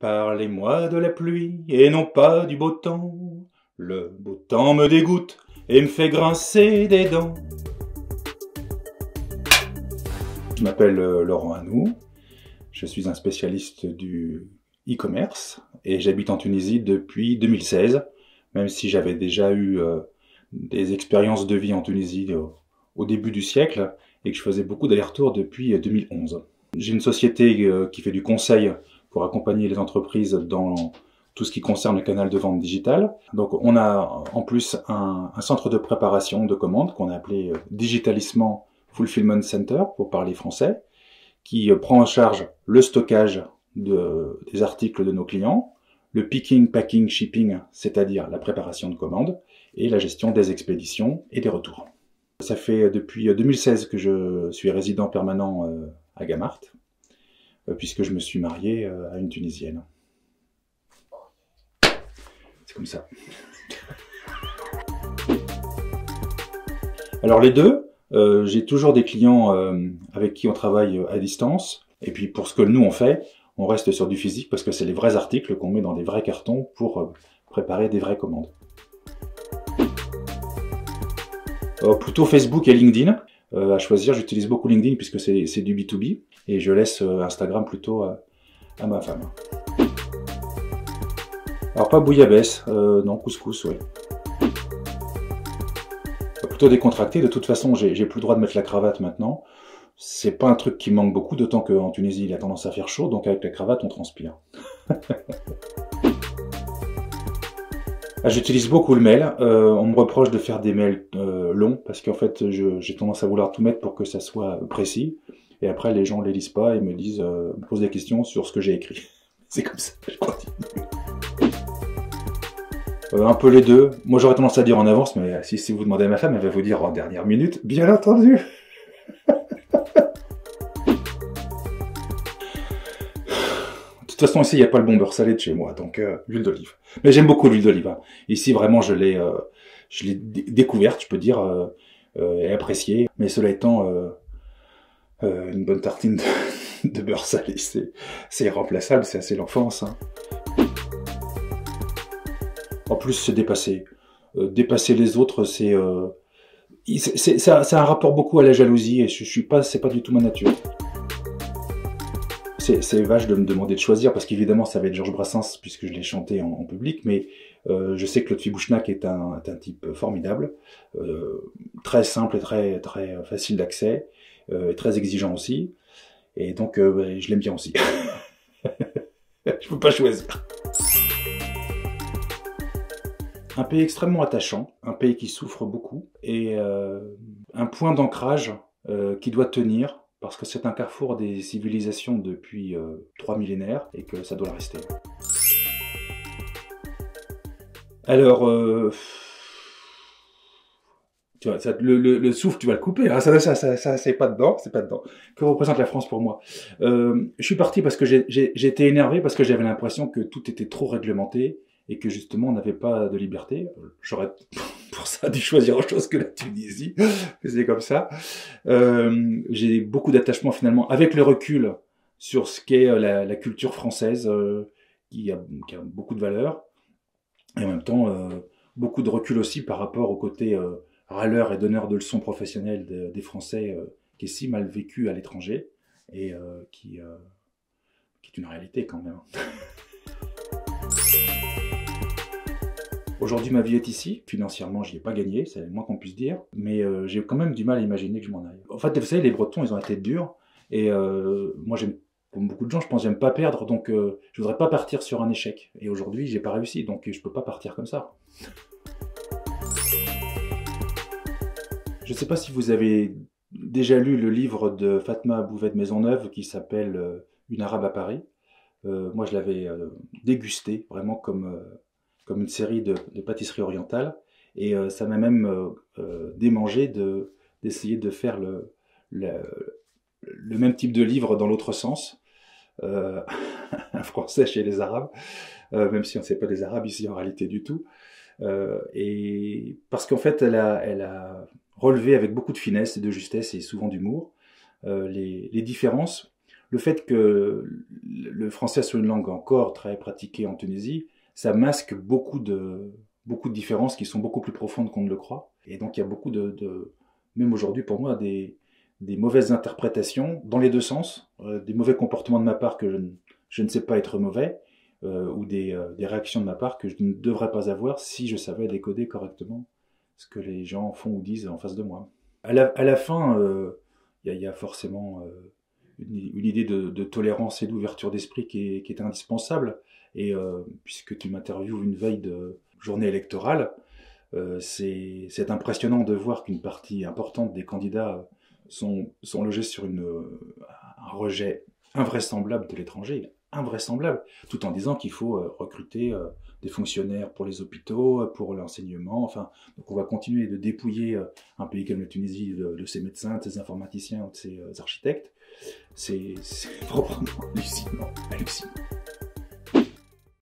Parlez-moi de la pluie et non pas du beau temps. Le beau temps me dégoûte et me fait grincer des dents. Je m'appelle Laurent Hanou, je suis un spécialiste du e-commerce et j'habite en Tunisie depuis 2016, même si j'avais déjà eu des expériences de vie en Tunisie au début du siècle et que je faisais beaucoup d'allers-retours depuis 2011. J'ai une société qui fait du conseil pour accompagner les entreprises dans tout ce qui concerne le canal de vente digital. Donc on a en plus un centre de préparation de commandes qu'on a appelé Digitalisement Fulfillment Center pour parler français, qui prend en charge le stockage des articles de nos clients, le picking, packing, shipping, c'est-à-dire la préparation de commandes, et la gestion des expéditions et des retours. Ça fait depuis 2016 que je suis résident permanent à Gamart, puisque je me suis marié à une Tunisienne. C'est comme ça. Alors les deux, j'ai toujours des clients avec qui on travaille à distance, et puis pour ce que nous on fait, on reste sur du physique parce que c'est les vrais articles qu'on met dans des vrais cartons pour préparer des vraies commandes. Plutôt Facebook et LinkedIn. À choisir, j'utilise beaucoup LinkedIn puisque c'est du B2B et je laisse Instagram plutôt à ma femme. Alors pas bouillabaisse, non, couscous, ouais. Plutôt décontracté, de toute façon j'ai plus le droit de mettre la cravate maintenant. C'est pas un truc qui me manque beaucoup, d'autant qu'en Tunisie il a tendance à faire chaud, donc avec la cravate on transpire. J'utilise beaucoup le mail, on me reproche de faire des mails longs, parce qu'en fait j'ai tendance à vouloir tout mettre pour que ça soit précis, et après les gens les lisent pas et me posent des questions sur ce que j'ai écrit. C'est comme ça, je continue. Un peu les deux. Moi j'aurais tendance à dire en avance, mais si vous demandez à ma femme, elle va vous dire en dernière minute, bien entendu. De toute façon, ici, il n'y a pas le bon beurre salé de chez moi, donc l'huile d'olive. Mais j'aime beaucoup l'huile d'olive. Hein. Ici, vraiment, je l'ai découverte, je peux dire, et appréciée. Mais cela étant, une bonne tartine de beurre salé, c'est irremplaçable, c'est assez l'enfance. Hein. En plus, c'est dépasser. Dépasser les autres, ça a un rapport beaucoup à la jalousie, et c'est pas du tout ma nature. C'est vache de me demander de choisir, parce qu'évidemment ça va être Georges Brassens, puisque je l'ai chanté en public, mais je sais que Lotfi Bouchnak est un type formidable, très simple et très facile d'accès, très exigeant aussi, et donc je l'aime bien aussi. Je peux pas choisir. Un pays extrêmement attachant, un pays qui souffre beaucoup, et un point d'ancrage qui doit tenir, parce que c'est un carrefour des civilisations depuis 3 millénaires, et que ça doit le rester. Alors, tu vois, le souffle, tu vas le couper, hein, ça c'est pas dedans, c'est pas dedans. Que représente la France pour moi? Je suis parti parce que j'étais énervé, parce que j'avais l'impression que tout était trop réglementé, et que justement on n'avait pas de liberté. J'aurais pour ça dû choisir autre chose que la Tunisie, c'est comme ça. J'ai beaucoup d'attachement finalement avec le recul sur ce qu'est la culture française, qui a beaucoup de valeur, et en même temps beaucoup de recul aussi par rapport au côté râleur et donneur de leçons professionnelles des Français, qui est si mal vécu à l'étranger, et qui est une réalité quand même. Aujourd'hui, ma vie est ici. Financièrement, j'y ai pas gagné, c'est le moins qu'on puisse dire. Mais j'ai quand même du mal à imaginer que je m'en aille. En fait, vous savez, les Bretons, ils ont la tête dure. Et moi, comme beaucoup de gens, je pense que j'aime pas perdre. Donc, je voudrais pas partir sur un échec. Et aujourd'hui, j'ai pas réussi. Donc, je peux pas partir comme ça. Je sais pas si vous avez déjà lu le livre de Fatma Bouvet de Maisonneuve qui s'appelle Une Arabe à Paris. Moi, je l'avais dégusté vraiment comme une série de pâtisseries orientales, et ça m'a même démangé d'essayer de faire le même type de livre dans l'autre sens, un français chez les Arabes, même si on ne sait pas les Arabes ici en réalité du tout, et parce qu'en fait elle a relevé avec beaucoup de finesse et de justesse et souvent d'humour les différences le fait que le français soit une langue encore très pratiquée en Tunisie, ça masque beaucoup de différences qui sont beaucoup plus profondes qu'on ne le croit. Et donc il y a beaucoup même aujourd'hui pour moi, des mauvaises interprétations dans les deux sens, des mauvais comportements de ma part que je ne sais pas être mauvais, ou des réactions de ma part que je ne devrais pas avoir si je savais décoder correctement ce que les gens font ou disent en face de moi. À la fin, il y a forcément une idée de tolérance et d'ouverture d'esprit qui est indispensable. Et puisque tu m'interviewes une veille de journée électorale, c'est impressionnant de voir qu'une partie importante des candidats sont logés sur un rejet invraisemblable de l'étranger, invraisemblable, tout en disant qu'il faut recruter des fonctionnaires pour les hôpitaux, pour l'enseignement, enfin, donc on va continuer de dépouiller un pays comme la Tunisie de ses médecins, de ses informaticiens, de ses architectes. C'est proprement hallucinant.